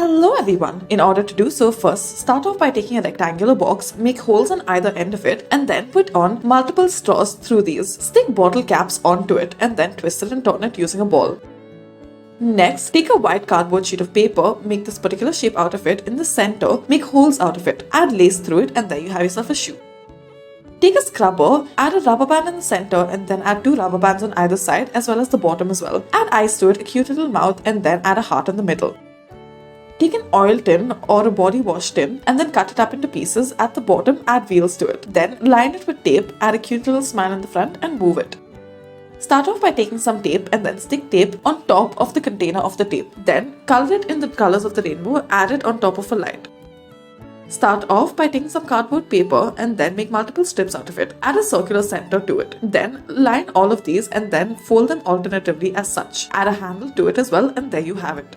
Hello everyone! In order to do so, first start off by taking a rectangular box, make holes on either end of it, and then put on multiple straws through these. Stick bottle caps onto it and then twist it and turn it using a ball. Next, take a white cardboard sheet of paper, make this particular shape out of it in the center, make holes out of it, add lace through it, and there you have yourself a shoe. Take a scrubber, add a rubber band in the center, and then add 2 rubber bands on either side as well as the bottom as well. Add eyes to it, a cute little mouth, and then add a heart in the middle. Take an oil tin or a body wash tin and then cut it up into pieces. At the bottom, add wheels to it. Then line it with tape, add a cute little smile in the front and move it. Start off by taking some tape and then stick tape on top of the container of the tape. Then color it in the colors of the rainbow, add it on top of a light. Start off by taking some cardboard paper and then make multiple strips out of it. Add a circular center to it. Then line all of these and then fold them alternatively as such. Add a handle to it as well and there you have it.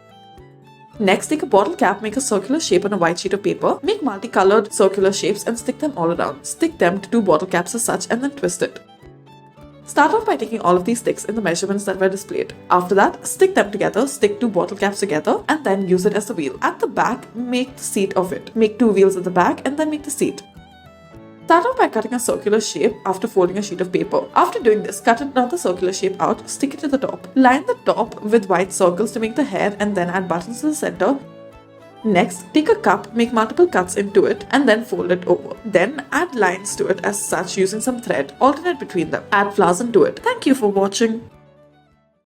Next, take a bottle cap, make a circular shape on a white sheet of paper, make multicolored circular shapes and stick them all around. Stick them to 2 bottle caps as such and then twist it. Start off by taking all of these sticks in the measurements that were displayed. After that, stick them together, stick 2 bottle caps together and then use it as the wheel. At the back, make the seat of it. Make 2 wheels at the back and then make the seat. Start off by cutting a circular shape after folding a sheet of paper. After doing this, cut another circular shape out, stick it to the top. Line the top with white circles to make the hair and then add buttons to the center. Next, take a cup, make multiple cuts into it and then fold it over. Then add lines to it as such using some thread, alternate between them. Add flowers into it. Thank you for watching.